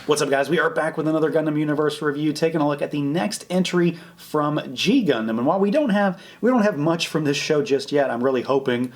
What's up, guys? We are back with another Gundam Universe review, taking a look at the next entry from G Gundam. And while we don't have much from this show just yet, I'm hoping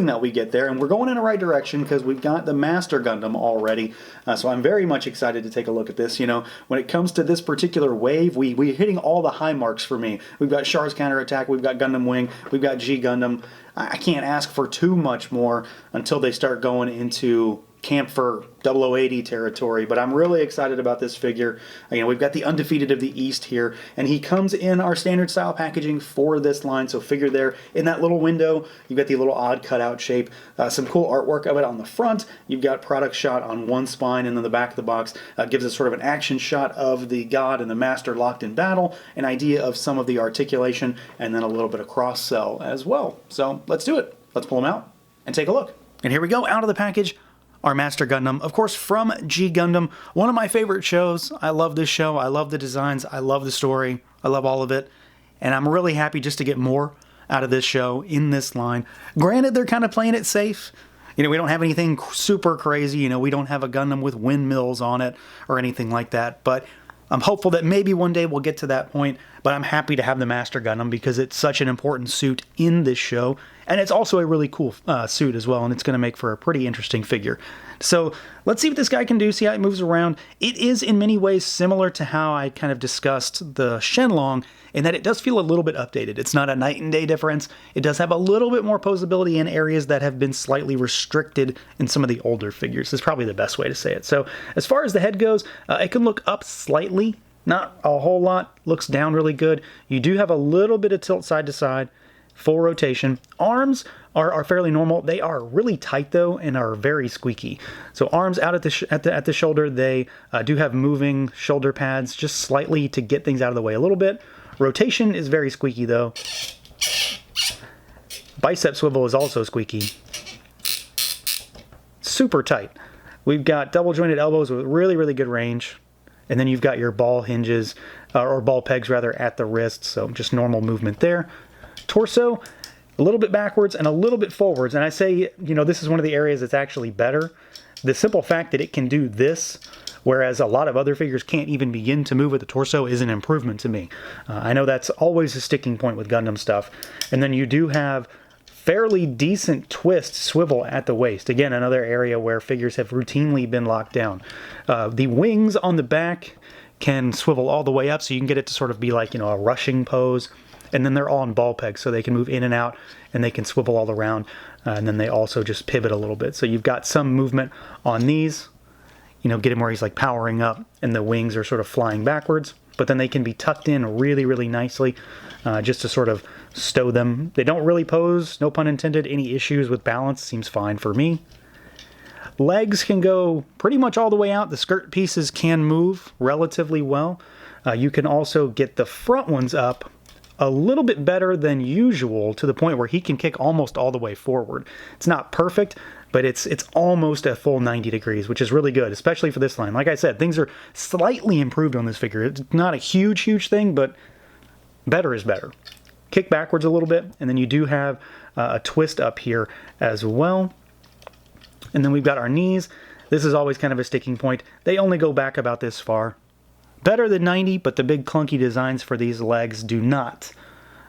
that we get there, and we're going in the right direction because we've got the Master Gundam already. So I'm very much excited to take a look at this. You know, when it comes to this particular wave, we're hitting all the high marks for me. We've got Char's counterattack, we've got Gundam Wing, we've got G Gundam. I can't ask for too much more until they start going into Camp for 0080 territory, but I'm really excited about this figure. Again, we've got the Undefeated of the East here, and he comes in our standard style packaging for this line. So figure there in that little window, you've got the little odd cutout shape, some cool artwork of it on the front. You've got product shot on one spine, and then the back of the box gives us sort of an action shot of the God and the Master locked in battle, an idea of some of the articulation, and then a little bit of cross sell as well. So let's do it. Let's pull them out and take a look. And here we go, out of the package. Our Master Gundam, of course, from G Gundam, one of my favorite shows. I love this show. I love the designs. I love the story. I love all of it. And I'm really happy just to get more out of this show in this line. Granted, they're kind of playing it safe. You know, we don't have anything super crazy. You know, we don't have a Gundam with windmills on it or anything like that. But I'm hopeful that maybe one day we'll get to that point, but I'm happy to have the Master Gundam because it's such an important suit in this show, and it's also a really cool suit as well, and it's going to make for a pretty interesting figure. So let's see what this guy can do, see how it moves around. It is in many ways similar to how I kind of discussed the Shenlong, in that it does feel a little bit updated. It's not a night and day difference. It does have a little bit more posability in areas that have been slightly restricted in some of the older figures. Is probably the best way to say it. So as far as the head goes, it can look up slightly, not a whole lot. Looks down really good. You do have a little bit of tilt side to side, full rotation. Arms are fairly normal. They are really tight though, and are very squeaky. So arms out at the shoulder, they do have moving shoulder pads just slightly to get things out of the way a little bit. Rotation is very squeaky though. Bicep swivel is also squeaky. Super tight. We've got double jointed elbows with really, really good range. And then you've got your ball hinges, or ball pegs rather, at the wrists. So just normal movement there. Torso, a little bit backwards and a little bit forwards. And I say, you know, this is one of the areas that's actually better. The simple fact that it can do this, whereas a lot of other figures can't even begin to move with the torso, is an improvement to me. I know that's always a sticking point with Gundam stuff. And then you do have fairly decent twist swivel at the waist. Again, another area where figures have routinely been locked down. The wings on the back can swivel all the way up, so you can get it to sort of be like, you know, a rushing pose. And then they're all on ball pegs, so they can move in and out, and they can swivel all around. And then they also just pivot a little bit. So you've got some movement on these. You know, get him where he's like powering up, and the wings are sort of flying backwards. But then they can be tucked in really, really nicely, just to sort of stow them. They don't really pose, no pun intended, any issues with balance. Seems fine for me. Legs can go pretty much all the way out. The skirt pieces can move relatively well. You can also get the front ones up a little bit better than usual, to the point where he can kick almost all the way forward. It's not perfect, but it's almost a full 90 degrees, which is really good, especially for this line. Like I said, things are slightly improved on this figure. It's not a huge thing, but better is better. Kick backwards a little bit, and then you do have a twist up here as well. And then we've got our knees. This is always kind of a sticking point. They only go back about this far. Better than 90, but the big clunky designs for these legs do not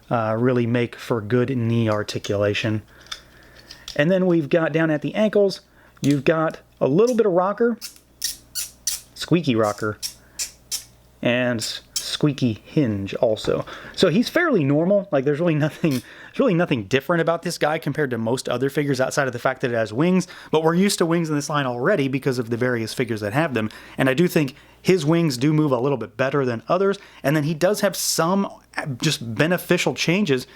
really make for good knee articulation. And then we've got down at the ankles, you've got a little bit of rocker, squeaky rocker, and squeaky hinge also. So he's fairly normal. Like there's really nothing different about this guy compared to most other figures outside of the fact that it has wings. But we're used to wings in this line already because of the various figures that have them. And I do think his wings do move a little bit better than others. And then he does have some just beneficial changes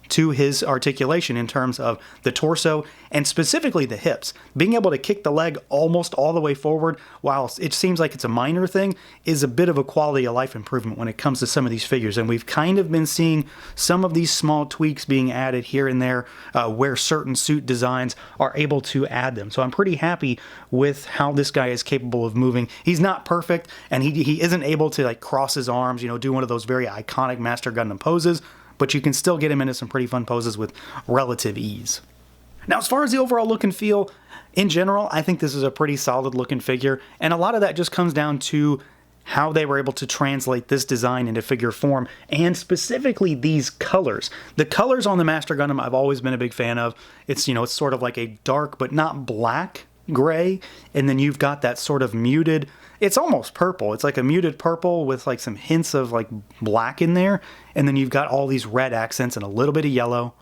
to his articulation in terms of the torso and specifically the hips. Being able to kick the leg almost all the way forward, while it seems like it's a minor thing, is a bit of a quality of life improvement when it comes to some of these figures. And we've kind of been seeing some of these small tweaks being added here and there where certain suit designs are able to add them. So I'm pretty happy with how this guy is capable of moving. He's not perfect, and he isn't able to like cross his arms, you know, do one of those very iconic Master Gundam poses, but you can still get him into some pretty fun poses with relative ease. Now, as far as the overall look and feel, in general, I think this is a pretty solid looking figure, and a lot of that just comes down to how they were able to translate this design into figure form, and specifically these colors. The colors on the Master Gundam I've always been a big fan of. It's, you know, it's sort of like a dark but not black gray, and then you've got that sort of muted, it's almost purple. It's like a muted purple with like some hints of like black in there, and then you've got all these red accents and a little bit of yellow,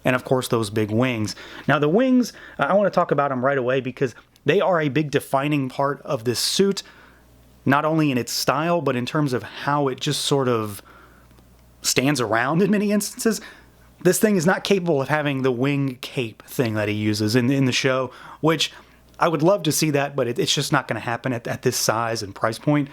and of course those big wings. Now the wings, I want to talk about them right away because they are a big defining part of this suit, not only in its style, but in terms of how it just sort of stands around in many instances. This thing is not capable of having the wing cape thing that he uses in the show, which I would love to see that, but it's just not going to happen at this size and price point.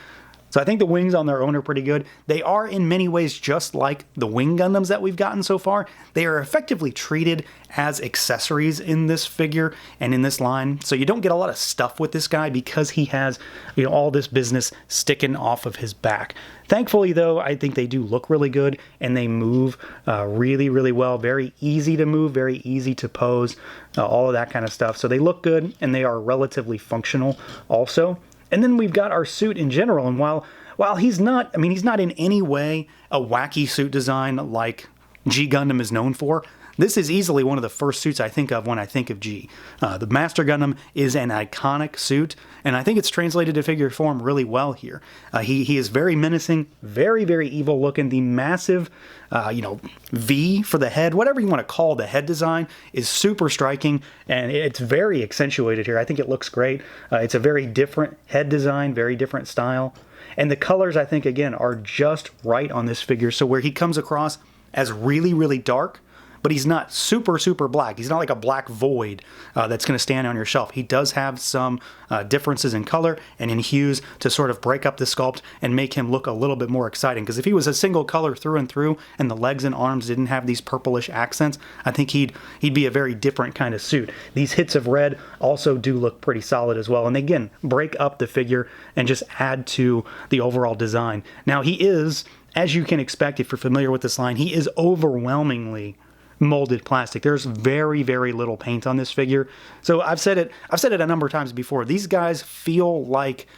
So I think the wings on their own are pretty good. They are in many ways just like the Wing Gundams that we've gotten so far. They are effectively treated as accessories in this figure and in this line. So you don't get a lot of stuff with this guy because he has, you know, all this business sticking off of his back. Thankfully, though, I think they do look really good and they move really, really well. Very easy to move, very easy to pose, all of that kind of stuff. So they look good and they are relatively functional also. And then we've got our suit in general, and while he's not, I mean, he's not in any way a wacky suit design like G Gundam is known for. This is easily one of the first suits I think of when I think of G. The Master Gundam is an iconic suit, and I think it's translated to figure form really well here. He is very menacing, very, very evil looking. The massive, V for the head, whatever you want to call the head design, is super striking, and it's very accentuated here. I think it looks great. It's a very different head design, very different style. And the colors, I think, again, are just right on this figure. So where he comes across as really, really dark, but he's not super, super black. He's not like a black void that's going to stand on your shelf. He does have some differences in color and in hues to sort of break up the sculpt and make him look a little bit more exciting. Because if he was a single color through and through and the legs and arms didn't have these purplish accents, I think he'd be a very different kind of suit. These hits of red also do look pretty solid as well. And again, break up the figure and just add to the overall design. Now he is, as you can expect if you're familiar with this line, he is overwhelmingly molded plastic. There's very, very little paint on this figure. So I've said it a number of times before. These guys feel like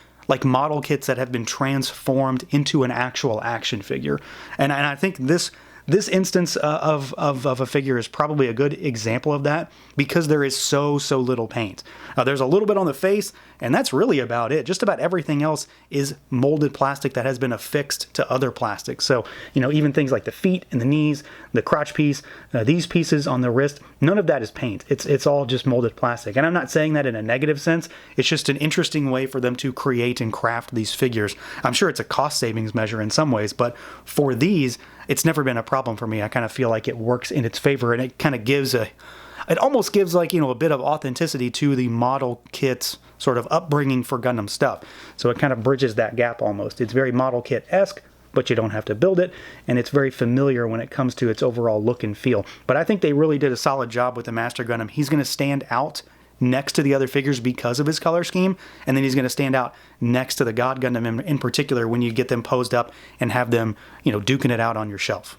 model kits that have been transformed into an actual action figure. And I think this instance of a figure is probably a good example of that because there is so little paint. There's a little bit on the face, and that's really about it. Just about everything else is molded plastic that has been affixed to other plastics. So, you know, even things like the feet and the knees, the crotch piece, these pieces on the wrist, none of that is paint. It's all just molded plastic. And I'm not saying that in a negative sense. It's just an interesting way for them to create and craft these figures. I'm sure it's a cost savings measure in some ways, but for these, it's never been a problem for me. I kind of feel like it works in its favor, and it kind of gives it almost gives like, you know, a bit of authenticity to the model kit's sort of upbringing for Gundam stuff. So it kind of bridges that gap almost. It's very model kit-esque, but you don't have to build it, and it's very familiar when it comes to its overall look and feel. But I think they really did a solid job with the Master Gundam. He's going to stand out next to the other figures because of his color scheme, and then he's going to stand out next to the God Gundam in particular when you get them posed up and have them, you know, duking it out on your shelf.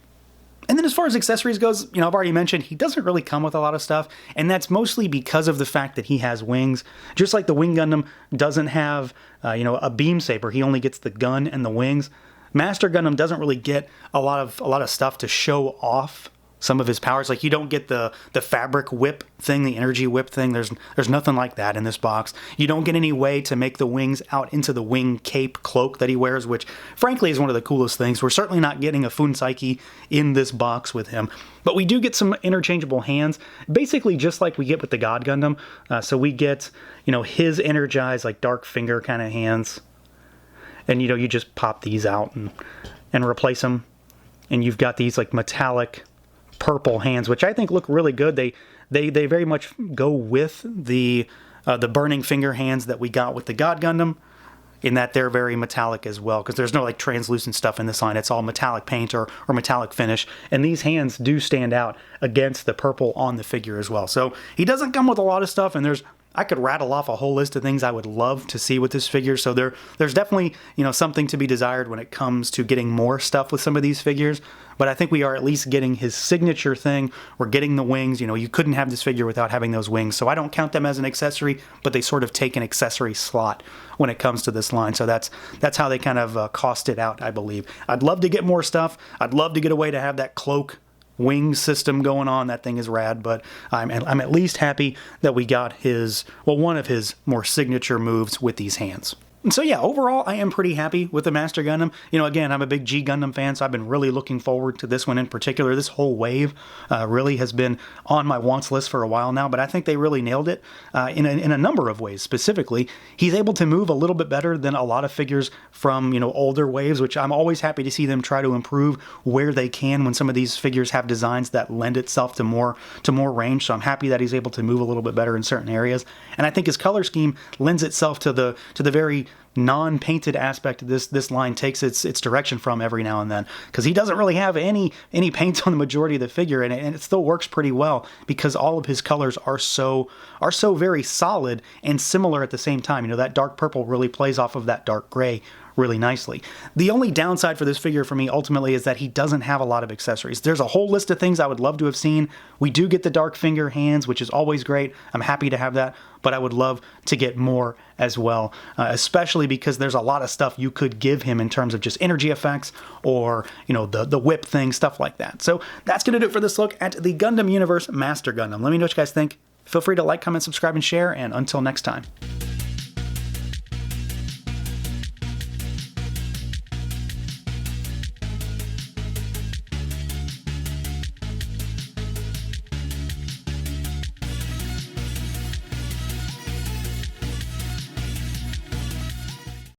And then as far as accessories goes, you know, I've already mentioned he doesn't really come with a lot of stuff, and that's mostly because of the fact that he has wings. Just like the Wing Gundam doesn't have, a beam saber, he only gets the gun and the wings. Master Gundam doesn't really get a lot of stuff to show off some of his powers. Like, you don't get the fabric whip thing, the energy whip thing. There's nothing like that in this box. You don't get any way to make the wings out into the wing cape cloak that he wears, which frankly is one of the coolest things. We're certainly not getting a Funsaki in this box with him, but we do get some interchangeable hands, basically just like we get with the God Gundam. So we get, his energized, like, dark finger kind of hands, and you just pop these out and replace them, and you've got these like metallic purple hands, which I think look really good. They very much go with the burning finger hands that we got with the God Gundam, in that they're very metallic as well, because there's no like translucent stuff in this line. It's all metallic paint or metallic finish, and these hands do stand out against the purple on the figure as well. So he doesn't come with a lot of stuff, and there's I could rattle off a whole list of things I would love to see with this figure. So there's definitely, something to be desired when it comes to getting more stuff with some of these figures. But I think we are at least getting his signature thing. We're getting the wings. You couldn't have this figure without having those wings. So I don't count them as an accessory, but they sort of take an accessory slot when it comes to this line. So that's how they kind of cost it out, I believe. I'd love to get more stuff. I'd love to get a way to have that cloak wing system going on. That thing is rad, but I'm at least happy that we got one of his more signature moves with these hands. And so yeah, overall, I am pretty happy with the Master Gundam. Again, I'm a big G Gundam fan, so I've been really looking forward to this one in particular. This whole wave really has been on my wants list for a while now, but I think they really nailed it in a number of ways. Specifically, he's able to move a little bit better than a lot of figures from older waves, which I'm always happy to see them try to improve where they can when some of these figures have designs that lend itself to more range. So I'm happy that he's able to move a little bit better in certain areas, and I think his color scheme lends itself to the very non-painted aspect of this line takes its direction from every now and then, because he doesn't really have any paint on the majority of the figure, and it still works pretty well because all of his colors are so very solid and similar at the same time. That dark purple really plays off of that dark gray really nicely. The only downside for this figure for me ultimately is that he doesn't have a lot of accessories. There's a whole list of things I would love to have seen. We do get the dark finger hands, which is always great. I'm happy to have that, but I would love to get more as well, especially because there's a lot of stuff you could give him in terms of just energy effects or, the whip thing, stuff like that. So that's going to do it for this look at the Gundam Universe Master Gundam. Let me know what you guys think. Feel free to like, comment, subscribe, and share, and until next time.